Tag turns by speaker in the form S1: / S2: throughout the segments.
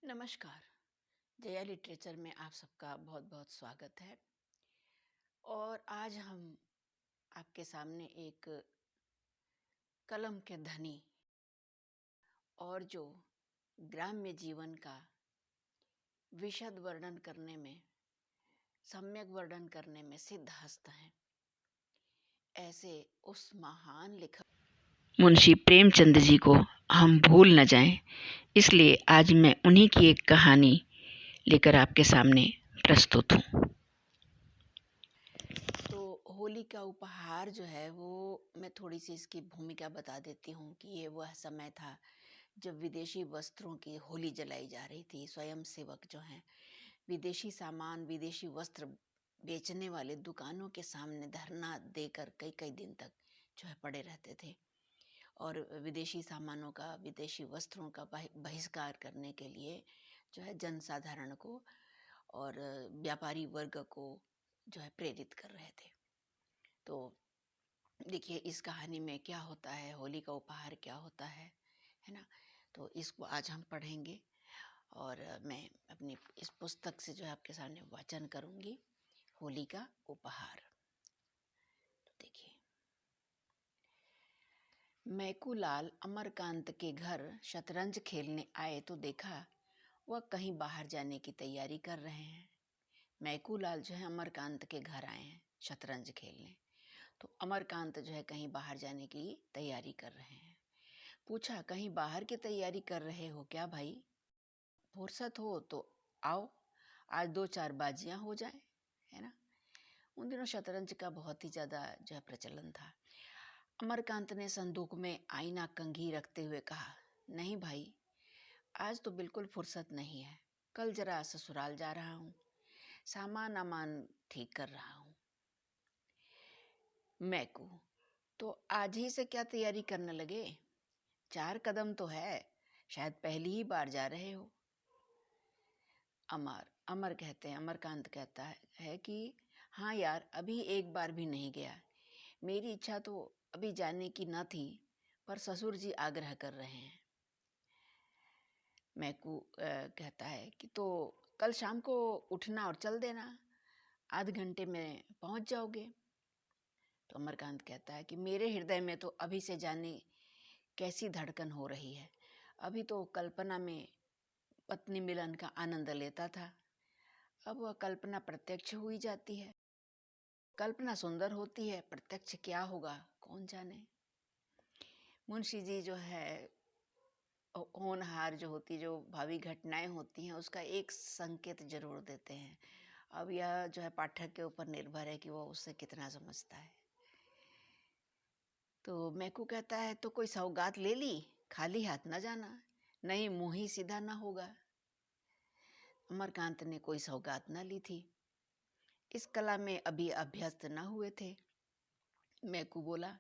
S1: नमस्कार। जया लिटरेचर में आप सबका बहुत बहुत स्वागत है। और आज हम आपके सामने एक कलम के धनी और जो ग्राम्य जीवन का विशद वर्णन करने में, सम्यक वर्णन करने में सिद्धहस्त हैं, ऐसे उस महान लेखक मुंशी प्रेमचंद जी को हम भूल न जाएं, इसलिए आज मैं उन्हीं की एक कहानी लेकर आपके सामने प्रस्तुत हूँ। तो होली का उपहार जो है वो मैं थोड़ी सी इसकी भूमिका बता देती हूँ कि ये वह समय था जब विदेशी वस्त्रों की होली जलाई जा रही थी। स्वयं सेवक जो हैं विदेशी सामान, विदेशी वस्त्र बेचने वाले दुकानों के सामने धरना देकर कई कई दिन तक जो है पड़े रहते थे और विदेशी सामानों का, विदेशी वस्त्रों का बहिष्कार करने के लिए जो है जनसाधारण को और व्यापारी वर्ग को जो है प्रेरित कर रहे थे। तो देखिए इस कहानी में क्या होता है, होली का उपहार क्या होता है ना। तो इसको आज हम पढ़ेंगे और मैं अपनी इस पुस्तक से जो है आपके सामने वाचन करूंगी, होली का उपहार। तो देखिए, मैकूलाल अमरकांत के घर शतरंज खेलने आए तो देखा वह कहीं बाहर जाने की तैयारी कर रहे हैं। मैकूलाल जो है अमरकांत के घर आए हैं शतरंज खेलने, तो अमरकांत जो है कहीं बाहर जाने की तैयारी कर रहे हैं। पूछा, कहीं बाहर की तैयारी कर रहे हो क्या भाई? फुर्सत हो तो आओ, आज दो चार बाजियां हो जाए, है ना। उन दिनों शतरंज का बहुत ही ज्यादा जो है प्रचलन था। अमरकांत ने संदूक में आईना कंघी रखते हुए कहा, नहीं भाई, आज तो बिल्कुल फुर्सत नहीं है। कल जरा ससुराल जा रहा हूँ, सामान अमान ठीक कर रहा हूँ। मैकू, तो आज ही से क्या तैयारी करने लगे? 4 कदम तो है, शायद पहली ही बार जा रहे हो। अमरकांत कहता है कि हाँ यार, अभी एक बार भी नहीं गया। मेरी इच्छा तो अभी जाने की न थी, पर ससुर जी आग्रह कर रहे हैं। मैकू कहता है कि तो कल शाम को उठना और चल देना, आध घंटे में पहुंच जाओगे। तो अमरकांत कहता है कि मेरे हृदय में तो अभी से जाने कैसी धड़कन हो रही है। अभी तो कल्पना में पत्नी मिलन का आनंद लेता था, अब वह कल्पना प्रत्यक्ष हुई जाती है। कल्पना सुंदर होती है, प्रत्यक्ष क्या होगा कौन जाने। मुंशी जी जो है होनहार जो होती, जो भावी घटनाएं होती हैं उसका एक संकेत जरूर देते हैं। अब यह जो है पाठक के ऊपर निर्भर है कि वो उससे कितना समझता है। तो मैकू कहता है, तो कोई सौगात ले ली, खाली हाथ न जाना, नहीं मुंह ही सीधा ना होगा। अमरकांत ने कोई सौगात न ली थी, इस कला में अभी अभ्यस्त न हुए थे। मैकू बोला,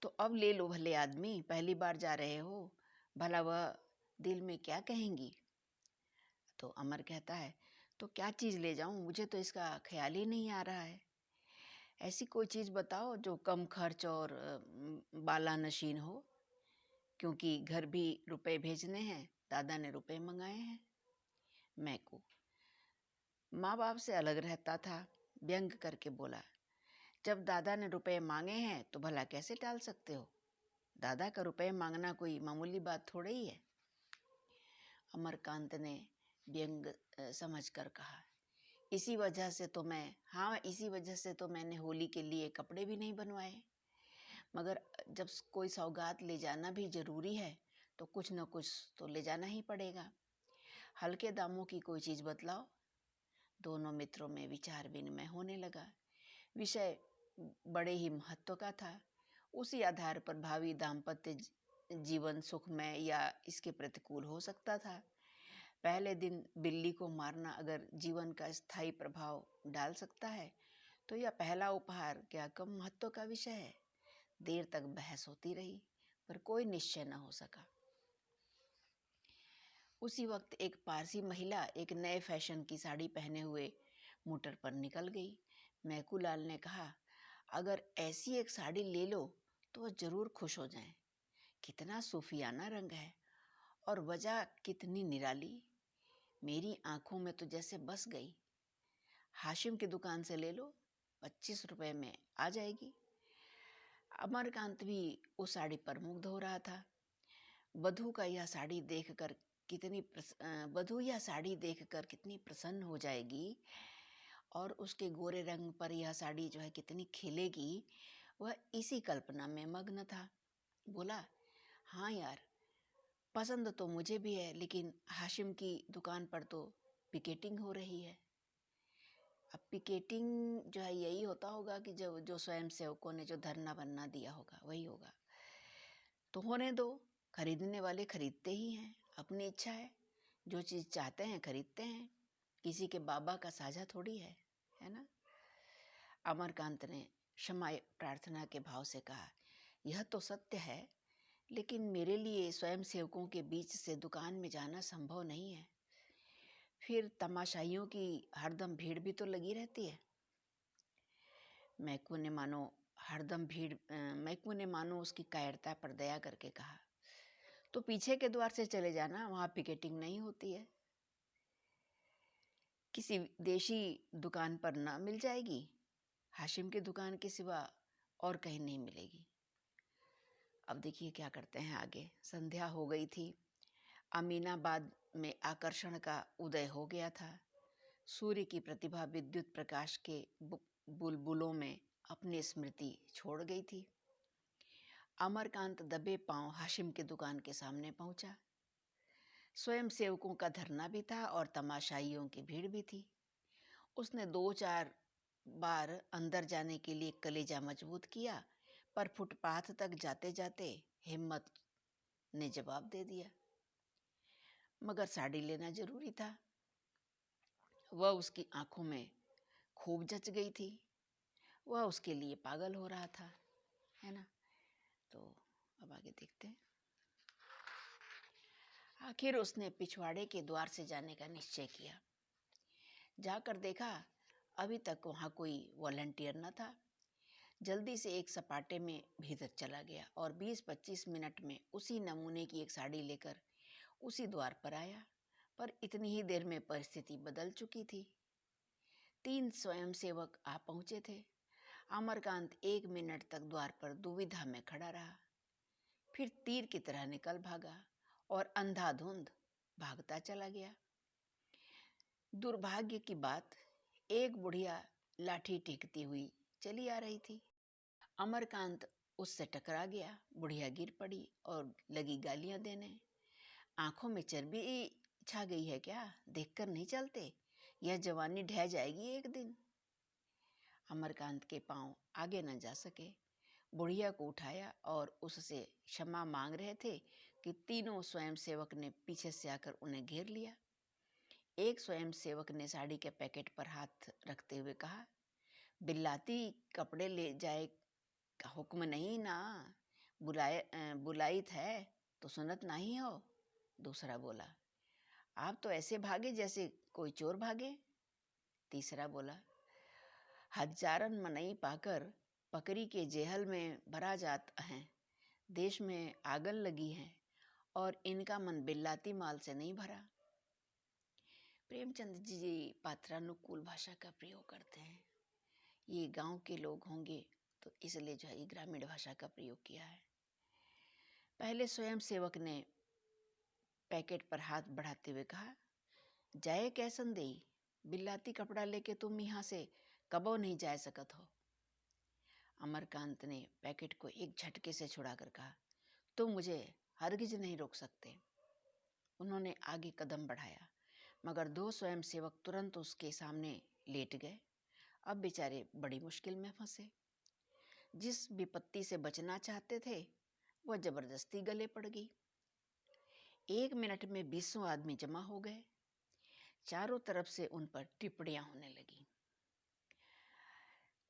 S1: तो अब ले लो भले आदमी, पहली बार जा रहे हो, भला वह दिल में क्या कहेंगी। तो अमर कहता है, तो क्या चीज ले जाऊं, मुझे तो इसका ख्याल ही नहीं आ रहा है। ऐसी कोई चीज बताओ जो कम खर्च और बाला नशीन हो, क्योंकि घर भी रुपए भेजने हैं, दादा ने रुपए मंगाए हैं। मैकू माँ बाप से अलग रहता था, व्यंग करके बोला, जब दादा ने रुपए मांगे हैं तो भला कैसे टाल सकते हो? दादा का रुपए मांगना कोई मामूली बात थोड़ी ही है। अमरकांत ने व्यंग समझ कर कहा, इसी वजह से तो मैंने होली के लिए कपड़े भी नहीं बनवाए। मगर जब कोई सौगात ले जाना भी जरूरी है तो कुछ न कुछ तो ले जाना ही पड़ेगा। हल्के दामों की कोई चीज बतलाओ। दोनों मित्रों में विचार विनिमय होने लगा। विषय बड़े ही महत्व का था। उसी आधार पर भावी दाम्पत्य जीवन सुखमय या इसके प्रतिकूल हो सकता था। पहले दिन बिल्ली को मारना अगर जीवन का स्थायी प्रभाव डाल सकता है, तो यह पहला उपहार क्या कम महत्व का विषय है। देर तक बहस होती रही, पर कोई निश्चय न हो सका। उसी वक्त एक पारसी महिला एक नए फैशन की साड़ी पहने हुए मोटर पर निकल गई। मैकूलाल ने कहा, अगर ऐसी एक साड़ी ले लो तो वह जरूर खुश हो जाएं। कितना सूफियाना रंग है और वजह कितनी निराली। मेरी आंखों में तो जैसे बस गई। हाशिम की दुकान से ले लो, 25 रुपए में आ जाएगी। अमरकांत भी उस साड़ी पर मुग्ध हो रहा था। बधू का यह साड़ी देखकर बधू यह साड़ी देखकर कितनी प्रसन्न हो जाएगी और उसके गोरे रंग पर यह साड़ी जो है कितनी खिलेगी, वह इसी कल्पना में मग्न था। बोला, हाँ यार, पसंद तो मुझे भी है, लेकिन हाशिम की दुकान पर तो पिकेटिंग हो रही है। अब पिकेटिंग जो है यही होता होगा कि जो स्वयं सेवकों ने जो धरना वरना दिया होगा वही होगा। तो होने दो, खरीदने वाले खरीदते ही हैं, अपनी इच्छा है, जो चीज़ चाहते हैं खरीदते हैं, किसी के बाबा का साझा थोड़ी है ना। अमरकांत ने क्षमा प्रार्थना के भाव से कहा, यह तो सत्य है, लेकिन मेरे लिए स्वयं सेवकों के बीच से दुकान में जाना संभव नहीं है। फिर तमाशाइयों की हरदम भीड़ भी तो लगी रहती है। मैकू ने मानो उसकी कायरता पर दया करके कहा, तो पीछे के द्वार से चले जाना, वहां पिकेटिंग नहीं होती है। किसी देशी दुकान पर ना मिल जाएगी, हाशिम की दुकान के सिवा और कहीं नहीं मिलेगी। अब देखिए क्या करते हैं आगे। संध्या हो गई थी। अमीनाबाद में आकर्षण का उदय हो गया था। सूर्य की प्रतिभा विद्युत प्रकाश के बुलबुलों में अपनी स्मृति छोड़ गई थी। अमरकांत दबे पांव हाशिम की दुकान के सामने पहुंचा। स्वयं सेवकों का धरना भी था और तमाशाइयों की भीड़ भी थी। उसने 2-4 बार अंदर जाने के लिए कलेजा मजबूत किया, पर फुटपाथ तक जाते जाते हिम्मत ने जवाब दे दिया। मगर साड़ी लेना जरूरी था। वह उसकी आंखों में खूब जच गई थी। वह उसके लिए पागल हो रहा था, है ना। तो अब आगे देखते हैं। आखिर उसने पिछवाड़े के द्वार से जाने का निश्चय किया। जाकर देखा, अभी तक वहां कोई वॉलंटियर न था। जल्दी से एक सपाटे में भीतर चला गया और 20-25 मिनट में उसी नमूने की एक साड़ी लेकर उसी द्वार पर आया। पर इतनी ही देर में परिस्थिति बदल चुकी थी। 3 स्वयंसेवक आ पहुंचे थे। अमरकांत 1 मिनट तक द्वार पर दुविधा में खड़ा रहा, फिर तीर की तरह निकल भागा और अंधाधुंध भागता चला गया। दुर्भाग्य की बात, एक बुढ़िया लाठी टेकती हुई चली आ रही थी। अमरकांत उससे टकरा गया। बुढ़िया गिर पड़ी और लगी गालियां देने। आंखों में चर्बी छा गई है क्या? देखकर नहीं चलते? यह जवानी ढह जाएगी एक दिन। अमरकांत के पांव आगे न जा सके। बुढ़िया को उठाया और उससे क्षमा मांग रहे थे कि तीनों स्वयंसेवक ने पीछे से आकर उन्हें घेर लिया। एक स्वयंसेवक ने साड़ी के पैकेट पर हाथ रखते हुए कहा, बिल्लाती कपड़े ले जाए का हुक्म नहीं ना, बुलाइत है तो सुनत नहीं हो। दूसरा बोला, आप तो ऐसे भागे जैसे कोई चोर भागे। तीसरा बोला, हजारन मनई पाकर पकड़ी के जेहल में भरा जाता है। देश में आगन लगी है और इनका मन बिल्लाती माल से नहीं भरा। प्रेमचंद जी पात्रानुकूल भाषा का प्रयोग करते हैं। ये गांव के लोग होंगे तो इसलिए जो है ये ग्रामीण भाषा का प्रयोग किया है। पहले स्वयं सेवक ने पैकेट पर हाथ बढ़ाते हुए कहा, जाए कैसन देई, बिल्लाती कपड़ा लेके तुम यहाँ से कबो नहीं जा सकत हो। अमरकांत ने पैकेट को एक झटके से छुड़ाकर कहा, तुम मुझे हरगिज नहीं रोक सकते। उन्होंने आगे कदम बढ़ाया, मगर 2 स्वयंसेवक तुरंत उसके सामने लेट गए। अब बेचारे बड़ी मुश्किल में फंसे। जिस विपत्ति से बचना चाहते थे वह जबरदस्ती गले पड़ गई। 1 मिनट में 20 आदमी जमा हो गए। चारों तरफ से उन पर टिप्पणियां होने लगी।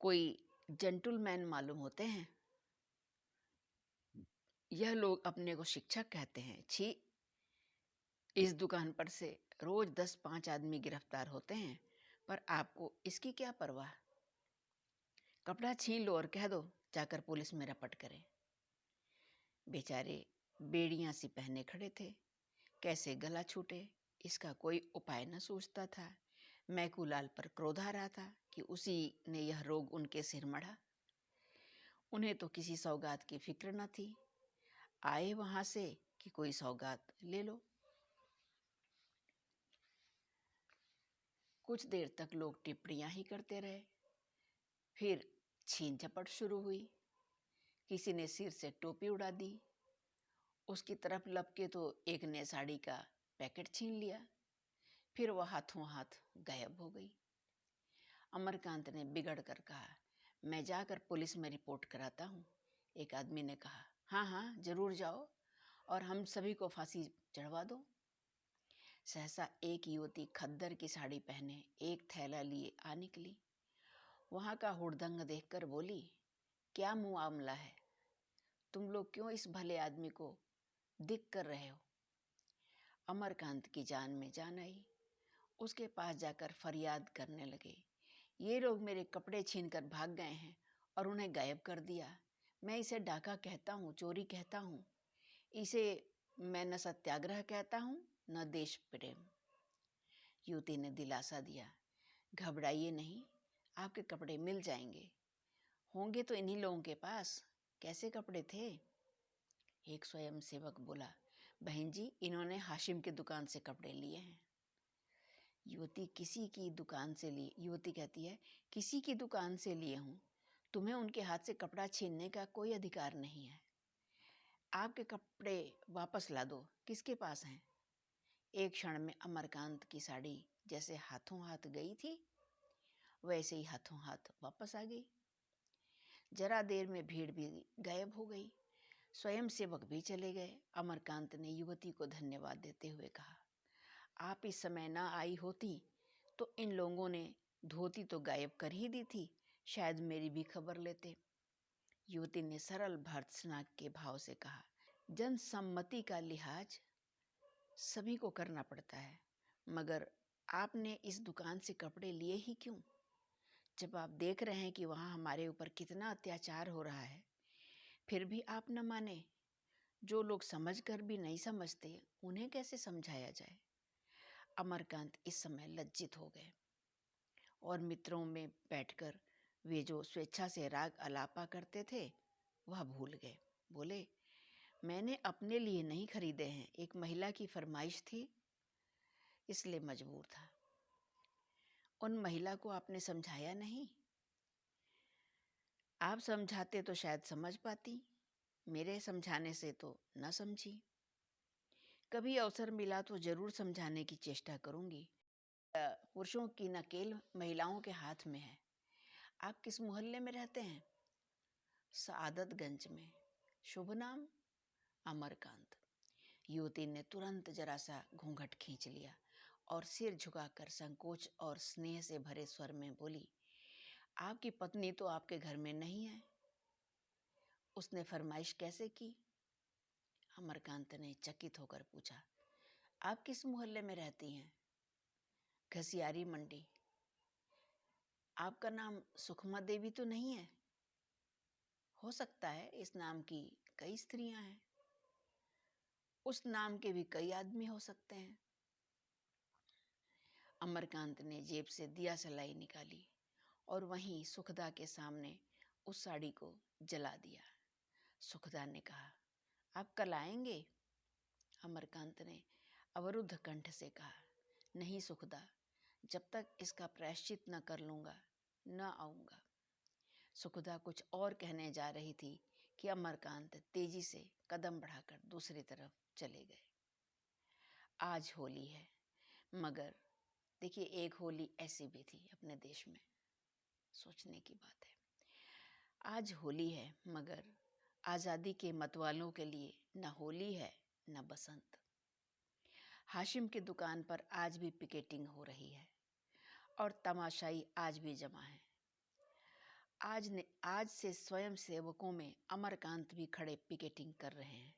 S1: कोई जेंटलमैन मालूम होते हैं, यह लोग अपने को शिक्षक कहते हैं। छी, इस दुकान पर से रोज 10-5 आदमी गिरफ्तार होते हैं, पर आपको इसकी क्या परवाह? कपड़ा छीन लो और कह दो जाकर पुलिस में रपट करे। बेचारे बेड़ियां सी पहने खड़े थे, कैसे गला छूटे इसका कोई उपाय न सूझता था। मैकूलाल पर क्रोध आ रहा था कि उसी ने यह रोग उनके सिर मढ़ा। उन्हें तो किसी सौगात की फिक्र न थी। आए वहां से कि कोई सौगात ले लो। कुछ देर तक लोग टिप्पणियां ही करते रहे। फिर छीन झपट शुरू हुई। किसी ने सिर से टोपी उड़ा दी। उसकी तरफ लपके तो एक ने साड़ी का पैकेट छीन लिया। फिर वह हाथों हाथ गायब हो गई। अमरकांत ने बिगड़ कर कहा, मैं जाकर पुलिस में रिपोर्ट कराता हूँ। एक आदमी ने कहा, हाँ हाँ जरूर जाओ और हम सभी को फांसी चढ़वा दो। सहसा एक युवती खद्दर की साड़ी पहने एक थैला लिए आ निकली। वहां का हुड़दंग देखकर बोली, क्या मामला है? तुम लोग क्यों इस भले आदमी को दिख कर रहे हो? अमरकांत की जान में जान आई। उसके पास जाकर फरियाद करने लगे, ये लोग मेरे कपड़े छीनकर भाग गए हैं और उन्हें गायब कर दिया। मैं इसे डाका कहता हूँ, चोरी कहता हूँ। इसे मैं न सत्याग्रह कहता हूँ न देश प्रेम। युवती ने दिलासा दिया, घबराइए नहीं, आपके कपड़े मिल जाएंगे। होंगे तो इन्हीं लोगों के पास। कैसे कपड़े थे? एक स्वयं सेवक बोला, बहन जी इन्होंने हाशिम की दुकान से कपड़े लिए हैं। युवती कहती है, किसी की दुकान से लिए हूं, तुम्हें उनके हाथ से कपड़ा छीनने का कोई अधिकार नहीं है। आपके कपड़े वापस ला दो। किसके पास हैं? एक क्षण में अमरकांत की साड़ी जैसे हाथों हाथ गई थी वैसे ही हाथों हाथ वापस आ गई। जरा देर में भीड़ भी गायब हो गई। स्वयं सेवक भी चले गए। अमरकांत ने युवती को धन्यवाद देते हुए कहा, आप इस समय ना आई होती तो इन लोगों ने धोती तो गायब कर ही दी थी, शायद मेरी भी खबर लेते। युवती ने सरल भर्त्सना के भाव से कहा, जनसम्मति का लिहाज सभी को करना पड़ता है, मगर आपने इस दुकान से कपड़े लिए ही क्यों? जब आप देख रहे हैं कि वहां हमारे ऊपर कितना अत्याचार हो रहा है, फिर भी आप न माने। जो लोग समझ कर भी नहीं समझते उन्हें कैसे समझाया जाए? अमरकांत इस समय लज्जित हो गए और मित्रों में बैठकर वे जो स्वेच्छा से राग अलापा करते थे वह भूल गए। बोले, मैंने अपने लिए नहीं खरीदे हैं, एक महिला की फरमाइश थी इसलिए मजबूर था। उन महिला को आपने समझाया नहीं? आप समझाते तो शायद समझ पाती, मेरे समझाने से तो न समझी। कभी अवसर मिला तो जरूर समझाने की चेष्टा करूंगी। पुरुषों की नकेल महिलाओं के हाथ में है। आप किस मोहल्ले में रहते हैं? सआदतगंज में। शुभ नाम? अमरकांत। युवती ने तुरंत जरा सा घूंघट खींच लिया और सिर झुकाकर संकोच और स्नेह से भरे स्वर में बोली, आपकी पत्नी तो आपके घर में नहीं है, उसने फरमाइश कैसे की? अमरकांत ने चकित होकर पूछा, आप किस मोहल्ले में रहती हैं? घसियारी मंडी। आपका नाम सुखमा देवी तो नहीं है? हो सकता है, इस नाम की कई स्त्रियां हैं। उस नाम के भी कई आदमी हो सकते हैं। अमरकांत ने जेब से दिया सलाई निकाली और वहीं सुखदा के सामने उस साड़ी को जला दिया। सुखदा ने कहा, आप कल आएंगे? अमरकांत ने अवरुद्ध कंठ से कहा, नहीं सुखदा, जब तक इसका प्रायश्चित न कर लूंगा न आऊंगा। सुखदा कुछ और कहने जा रही थी कि अमरकांत तेजी से कदम बढ़ाकर दूसरी तरफ चले गए। आज होली है, मगर देखिए एक होली ऐसी भी थी अपने देश में, सोचने की बात है। आज होली है मगर आजादी के मतवालों के लिए न होली है न बसंत। हाशिम की दुकान पर आज भी पिकेटिंग हो रही है और तमाशाई आज भी जमा है। आज से स्वयं सेवकों में अमरकांत भी खड़े पिकेटिंग कर रहे हैं।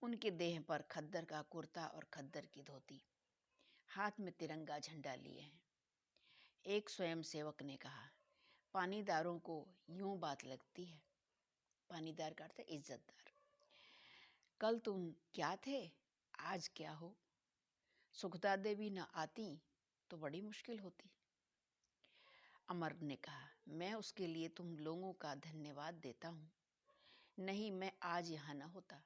S1: उनके देह पर खद्दर का कुर्ता और खद्दर की धोती, हाथ में तिरंगा झंडा लिए हैं। एक स्वयं सेवक ने कहा, पानीदारों को यूं बात लगती है। पानीदार का अर्थ है इज्जतदार। कल तुम क्या थे, आज क्या हो? सुखदा देवी न आती तो बड़ी मुश्किल होती। अमर ने कहा, मैं उसके लिए तुम लोगों का धन्यवाद देता हूँ, नहीं मैं आज यहाँ न होता।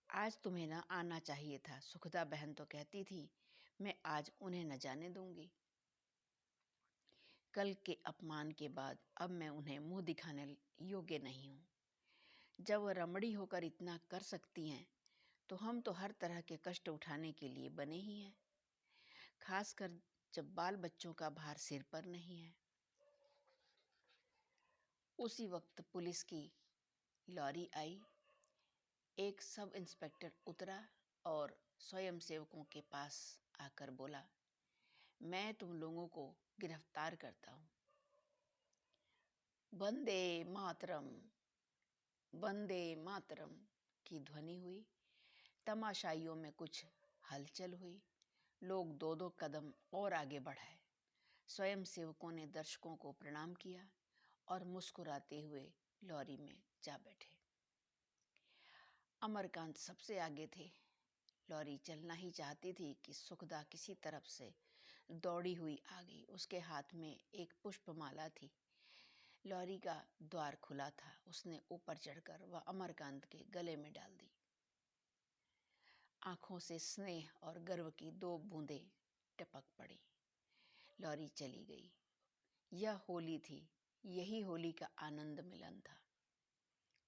S1: आज तुम्हें न आना चाहिए था, सुखदा बहन तो कहती थी, मैं आज उन्हें न जाने दूंगी। कल के अपमान के बाद अब मैं उन्हें मुंह दिखाने योग्य नहीं हूँ। जब वह रमणी होकर इतना कर सकती हैं, तो हम तो हर तरह के कष्ट उठाने के लिए बने ही हैं, खासकर जब बाल बच्चों का भार सिर पर नहीं है। उसी वक्त पुलिस की लॉरी आई। एक सब इंस्पेक्टर उतरा और स्वयंसेवकों के पास आकर बोला, मैं तुम लोगों को गिरफ्तार करता हूँ। वंदे मातरम, वंदे मातरम की ध्वनि हुई। तमाशाइयों में कुछ हलचल हुई। लोग दो दो कदम और आगे बढ़ाए। स्वयंसेवकों ने दर्शकों को प्रणाम किया और मुस्कुराते हुए लॉरी में जा बैठे। अमरकांत सबसे आगे थे। लॉरी चलना ही चाहती थी कि सुखदा किसी तरफ से दौड़ी हुई आ गई। उसके हाथ में एक पुष्पमाला थी। लॉरी का द्वार खुला था। उसने ऊपर चढ़कर वह अमरकांत के गले में डाल दी। आंखों से स्नेह और गर्व की दो बूंदें टपक पड़ी। लॉरी चली गई। यह होली थी, यही होली का आनंद मिलन था।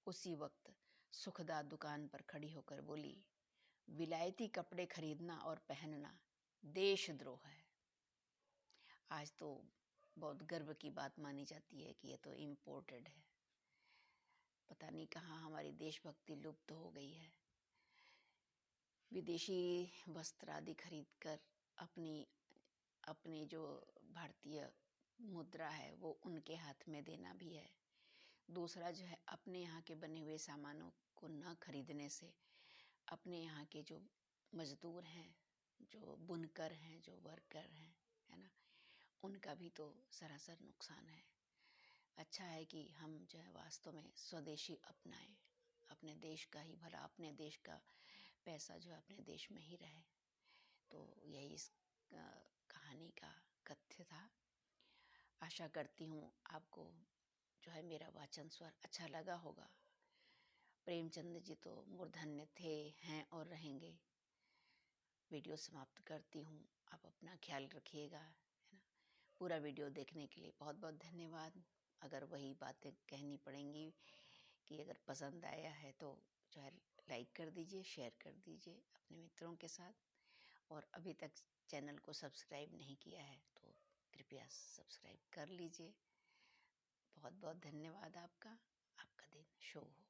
S1: उसी वक्त सुखदा दुकान पर खड़ी होकर बोली, विलायती कपड़े खरीदना और पहनना देशद्रोह है। आज तो बहुत गर्व की बात मानी जाती है कि ये तो इम्पोर्टेड है। पता नहीं कहाँ हमारी देशभक्ति लुप्त हो गई है। विदेशी वस्त्र आदि खरीद कर अपनी जो भारतीय मुद्रा है वो उनके हाथ में देना भी है। दूसरा जो है, अपने यहाँ के बने हुए सामानों को न खरीदने से अपने यहाँ के जो मजदूर हैं, जो बुनकर हैं, जो वर्कर हैं, है ना, उनका भी तो सरासर नुकसान है। अच्छा है कि हम जो है वास्तव में स्वदेशी अपनाएं, अपने देश का ही भला, अपने देश का पैसा जो है अपने देश में ही रहे। तो यही इस कहानी का कथ्य था। आशा करती हूँ आपको जो है मेरा वाचन स्वर अच्छा लगा होगा। प्रेमचंद जी तो मूर्धन्य थे, हैं और रहेंगे। वीडियो समाप्त करती हूँ। आप अपना ख्याल रखिएगा, है ना। पूरा वीडियो देखने के लिए बहुत बहुत धन्यवाद। अगर वही बातें कहनी पड़ेंगी कि अगर पसंद आया है तो जो है लाइक कर दीजिए, शेयर कर दीजिए अपने मित्रों के साथ। और अभी तक चैनल को सब्सक्राइब नहीं किया है तो कृपया सब्सक्राइब कर लीजिए। बहुत बहुत धन्यवाद आपका। आपका दिन शुभ हो।